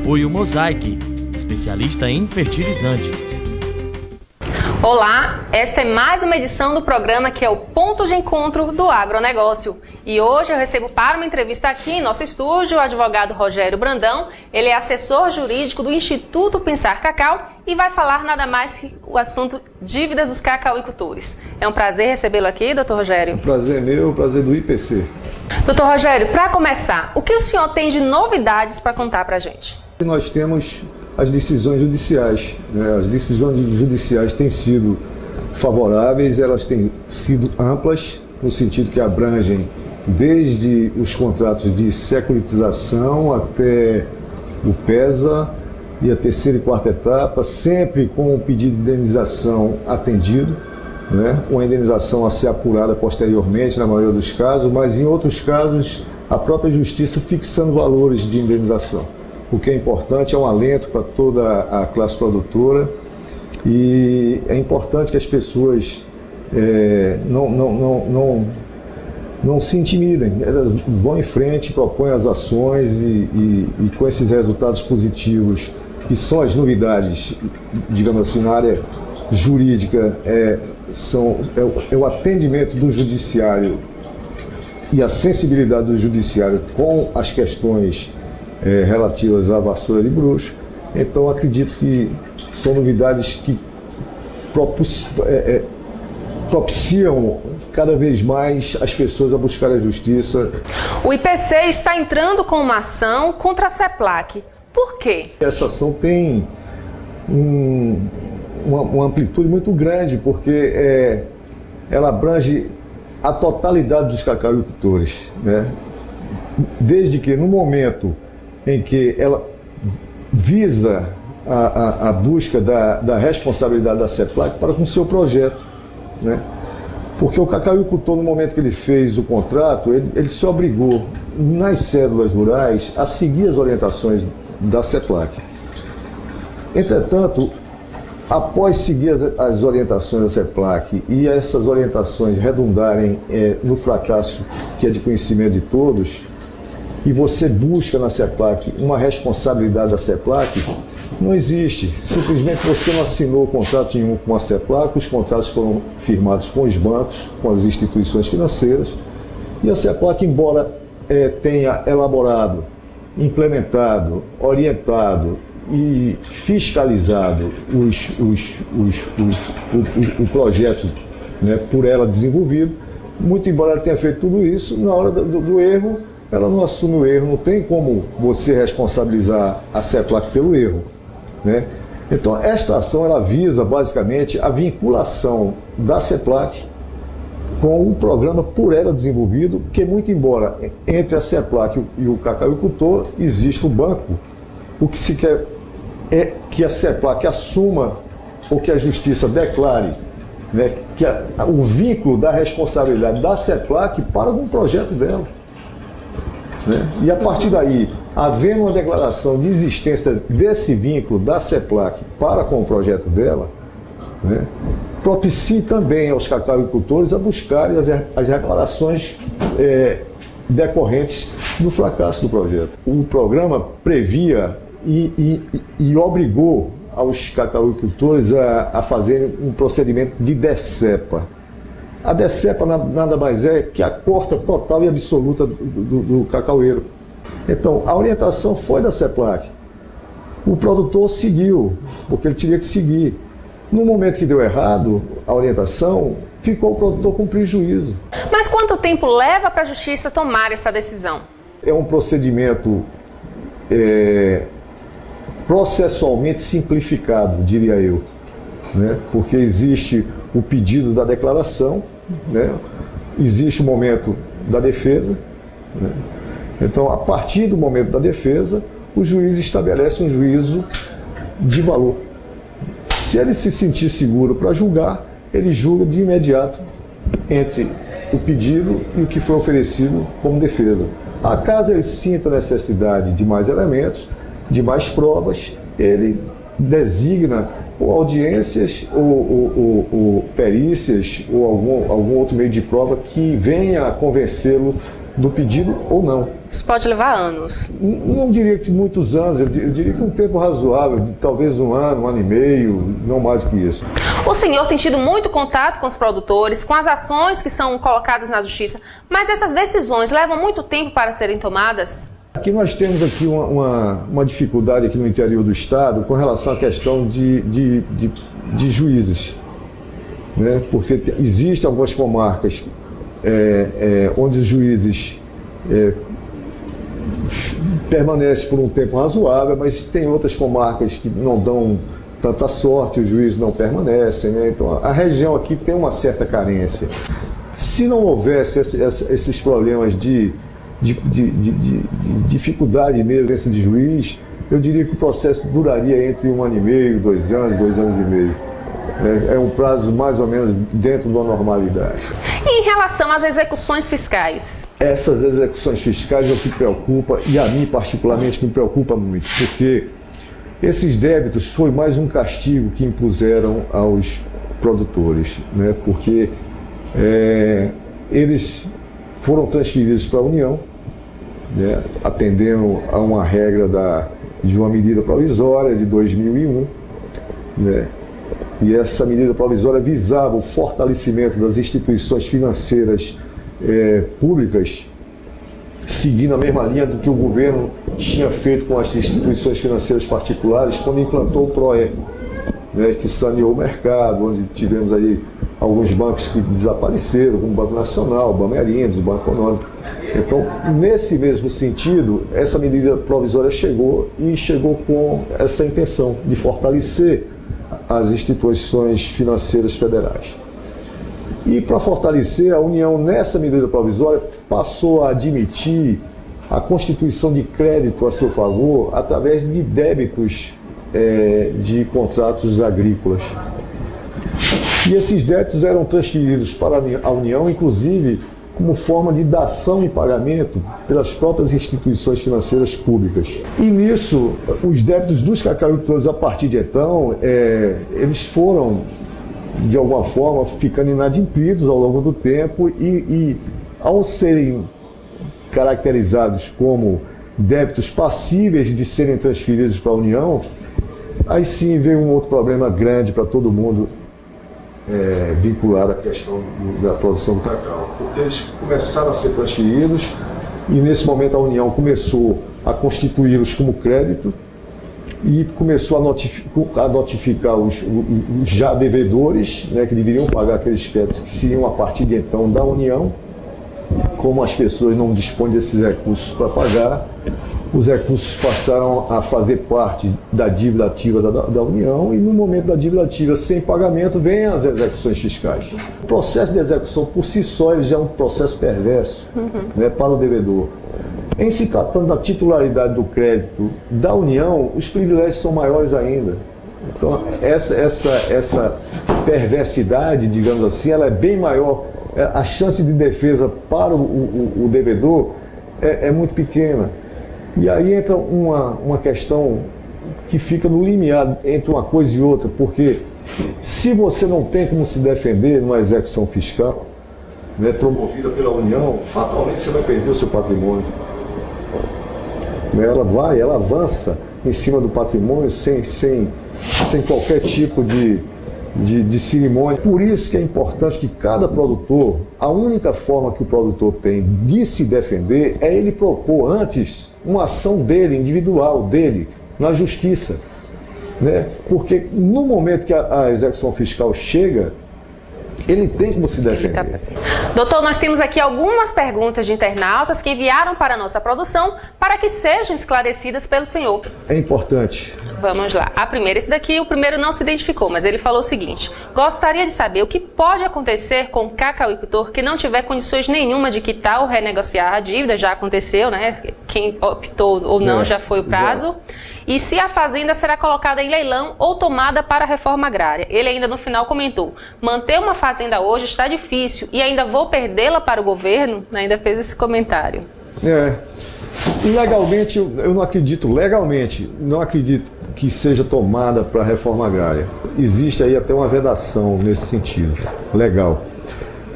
Apoio Mosaic, especialista em fertilizantes. Olá, esta é mais uma edição do programa que é o Ponto de Encontro do Agronegócio. E hoje eu recebo para uma entrevista aqui em nosso estúdio o advogado Rogério Brandão. Ele é assessor jurídico do Instituto Pensar Cacau e vai falar nada mais que o assunto dívidas dos cacauicultores. É um prazer recebê-lo aqui, doutor Rogério. O prazer é meu, o prazer do IPC. Doutor Rogério, para começar, o que o senhor tem de novidades para contar para a gente? Nós temos as decisões judiciais, né? As decisões judiciais têm sido favoráveis, elas têm sido amplas, no sentido que abrangem desde os contratos de securitização até o PESA e a terceira e quarta etapa, sempre com o pedido de indenização atendido, né? Uma indenização a ser apurada posteriormente, na maioria dos casos, mas em outros casos a própria Justiça fixando valores de indenização. O que é importante, é um alento para toda a classe produtora e é importante que as pessoas não se intimidem, elas vão em frente, propõem as ações e com esses resultados positivos, que são as novidades, digamos assim, na área jurídica, é o atendimento do judiciário e a sensibilidade do judiciário com as questões relativas à vassoura de bruxo. Então acredito que são novidades que propiciam cada vez mais as pessoas a buscar a justiça. O IPC está entrando com uma ação contra a CEPLAC. Por quê? Essa ação tem uma amplitude muito grande, porque ela abrange a totalidade dos cacauicultores, né? Desde que no momento em que ela visa a busca da responsabilidade da CEPLAC para com o seu projeto, né? Porque o cacauicultor, no momento que ele fez o contrato, ele se obrigou, nas cédulas rurais, a seguir as orientações da CEPLAC. Entretanto, após seguir as orientações da CEPLAC e essas orientações redundarem no fracasso que é de conhecimento de todos, e você busca na CEPLAC uma responsabilidade da CEPLAC, não existe. Simplesmente você não assinou o contrato nenhum com a CEPLAC, os contratos foram firmados com os bancos, com as instituições financeiras, e a CEPLAC, embora tenha elaborado, implementado, orientado e fiscalizado o projeto, né, por ela desenvolvido, muito embora ela tenha feito tudo isso, na hora do erro, ela não assume o erro, não tem como você responsabilizar a CEPLAC pelo erro, né? Então, esta ação ela visa basicamente a vinculação da CEPLAC com o programa por ela desenvolvido, que muito embora entre a CEPLAC e o cacauicultor exista o banco, o que se quer é que a CEPLAC assuma ou que a Justiça declare, né, que o vínculo da responsabilidade da CEPLAC para com o projeto dela. Né? E a partir daí, havendo uma declaração de existência desse vínculo da CEPLAC para com o projeto dela, né, propicie também aos cacauicultores a buscarem as reclarações decorrentes do fracasso do projeto. O programa previa e obrigou aos cacauicultores a fazerem um procedimento de DECEPA. A DECEPA nada mais é que a corta total e absoluta do cacaueiro. Então, a orientação foi da CEPLAC. O produtor seguiu, porque ele tinha que seguir. No momento que deu errado a orientação, ficou o produtor com prejuízo. Mas quanto tempo leva para a Justiça tomar essa decisão? É um procedimento processualmente simplificado, diria eu, né? Porque existe o pedido da declaração, né? Existe o momento da defesa, né? Então, a partir do momento da defesa, o juiz estabelece um juízo de valor. Se ele se sentir seguro para julgar, ele julga de imediato entre o pedido e o que foi oferecido como defesa. Caso ele sinta necessidade de mais elementos, de mais provas, ele designa ou audiências ou perícias ou algum outro meio de prova que venha a convencê-lo do pedido ou não. Isso pode levar anos? Não diria que muitos anos, eu diria que um tempo razoável, talvez um ano e meio, não mais do que isso. O senhor tem tido muito contato com os produtores, com as ações que são colocadas na justiça, mas essas decisões levam muito tempo para serem tomadas? Aqui nós temos aqui uma dificuldade aqui no interior do estado com relação à questão de juízes, né? Porque existem algumas comarcas onde os juízes permanecem por um tempo razoável, mas tem outras comarcas que não dão tanta sorte, os juízes não permanecem, né? Então a região aqui tem uma certa carência. Se não houvesse esses problemas de dificuldade mesmo de juiz, eu diria que o processo duraria entre 1 ano e meio, 2 anos, 2 anos e meio. É um prazo mais ou menos dentro da normalidade. E em relação às execuções fiscais? Essas execuções fiscais é o que preocupa, e a mim particularmente me preocupa muito, porque esses débitos foi mais um castigo que impuseram aos produtores, né? Porque eles foram transferidos para a União, né, atendendo a uma regra de uma medida provisória de 2001, né, e essa medida provisória visava o fortalecimento das instituições financeiras públicas, seguindo a mesma linha do que o governo tinha feito com as instituições financeiras particulares quando implantou o PROE, né, que saneou o mercado, onde tivemos aí alguns bancos que desapareceram, como o Banco Nacional, o Bamerindos, o Banco Econômico. Então, nesse mesmo sentido, essa medida provisória chegou com essa intenção de fortalecer as instituições financeiras federais. E para fortalecer, a União, nessa medida provisória, passou a admitir a constituição de crédito a seu favor através de débitos de contratos agrícolas. E esses débitos eram transferidos para a União, inclusive, como forma de dação em pagamento pelas próprias instituições financeiras públicas. E nisso, os débitos dos cacauicultores, a partir de então, eles foram, de alguma forma, ficando inadimplidos ao longo do tempo e ao serem caracterizados como débitos passíveis de serem transferidos para a União, aí sim veio um outro problema grande para todo mundo, vinculado à questão da produção do cacau, porque eles começaram a ser transferidos e nesse momento a União começou a constituí-los como crédito e começou a notificar os já devedores, né, que deveriam pagar aqueles créditos que seriam a partir de então da União. Como as pessoas não dispõem desses recursos para pagar, os recursos passaram a fazer parte da dívida ativa da União e no momento da dívida ativa sem pagamento vem as execuções fiscais. O processo de execução por si só ele já é um processo perverso, né, para o devedor. Em se tratando da titularidade do crédito da União, os privilégios são maiores ainda. Então essa perversidade, digamos assim, ela é bem maior. A chance de defesa para o devedor é muito pequena. E aí entra uma questão que fica no limiar entre uma coisa e outra, porque se você não tem como se defender numa execução fiscal, né, promovida pela União, fatalmente você vai perder o seu patrimônio. Ela avança em cima do patrimônio sem qualquer tipo de cerimônia. Por isso que é importante que cada produtor, a única forma que o produtor tem de se defender é ele propor antes uma ação dele, individual dele, na justiça, né? Porque no momento que a execução fiscal chega, ele tem como se defender. Doutor, nós temos aqui algumas perguntas de internautas que enviaram para a nossa produção para que sejam esclarecidas pelo senhor. É importante. Vamos lá. A primeira, esse daqui, o primeiro não se identificou, mas ele falou o seguinte: gostaria de saber o que pode acontecer com o cacauicultor que não tiver condições nenhuma de quitar ou renegociar a dívida, já aconteceu, né? Quem optou ou não já foi o caso. E se a fazenda será colocada em leilão ou tomada para a reforma agrária. Ele ainda no final comentou: manter uma fazenda hoje está difícil e ainda vou perdê-la para o governo? Ainda fez esse comentário. Legalmente, eu não acredito, não acredito que seja tomada para a reforma agrária. Existe aí até uma vedação nesse sentido, legal.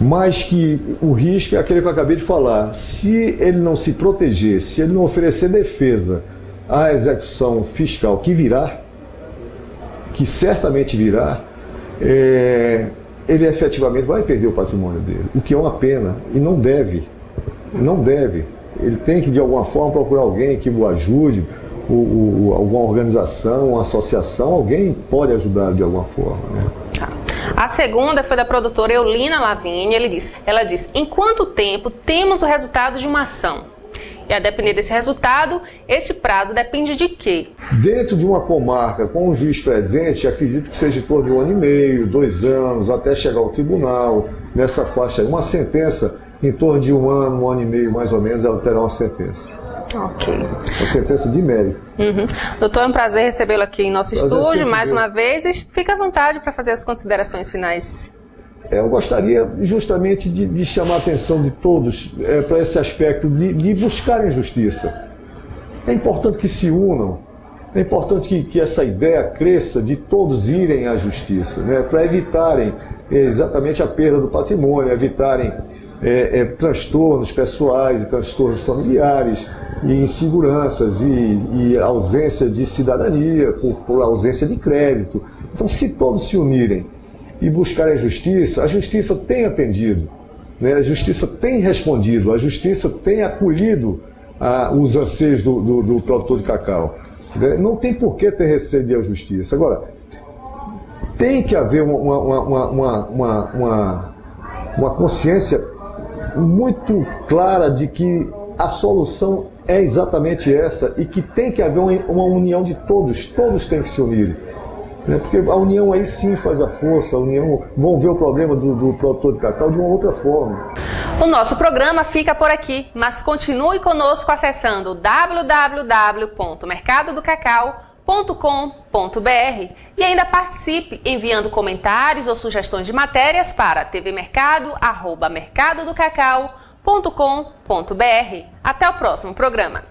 Mas que o risco é aquele que eu acabei de falar. Se ele não se proteger, se ele não oferecer defesa à execução fiscal que virá, que certamente virá, ele efetivamente vai perder o patrimônio dele, o que é uma pena, e não deve. Não deve. Ele tem que, de alguma forma, procurar alguém que o ajude, alguma organização, uma associação, alguém pode ajudar de alguma forma, né? A segunda foi da produtora Eulina Lavigne. Ela diz: em quanto tempo temos o resultado de uma ação? E a depender desse resultado, esse prazo depende de quê? Dentro de uma comarca com um juiz presente, acredito que seja em torno de 1 ano e meio, 2 anos, até chegar ao tribunal, nessa faixa aí. Uma sentença em torno de 1 ano, 1 ano e meio, mais ou menos, ela terá uma sentença. Ok. Uma sentença de mérito. Doutor, é um prazer recebê-lo aqui em nosso estúdio, mais uma vez, e fique à vontade para fazer as considerações finais. Eu gostaria justamente de chamar a atenção de todos para esse aspecto de buscarem justiça. É importante que se unam, é importante que essa ideia cresça de todos irem à justiça, né, para evitarem exatamente a perda do patrimônio, evitarem transtornos pessoais e transtornos familiares, e inseguranças e ausência de cidadania, por ausência de crédito. Então, se todos se unirem e buscarem a justiça tem atendido, né? A justiça tem respondido, a justiça tem acolhido os anseios do produtor de cacau. Né? Não tem por que ter receio de ir à justiça. Agora, tem que haver uma consciência muito clara de que a solução é exatamente essa e que tem que haver uma união de todos têm que se unir. Porque a união aí sim faz a força, a união vão ver o problema do produtor de cacau de uma outra forma. O nosso programa fica por aqui, mas continue conosco acessando www.mercadodocacau.com.br e ainda participe enviando comentários ou sugestões de matérias para tvmercado@mercadodocacau.com.br. Até o próximo programa.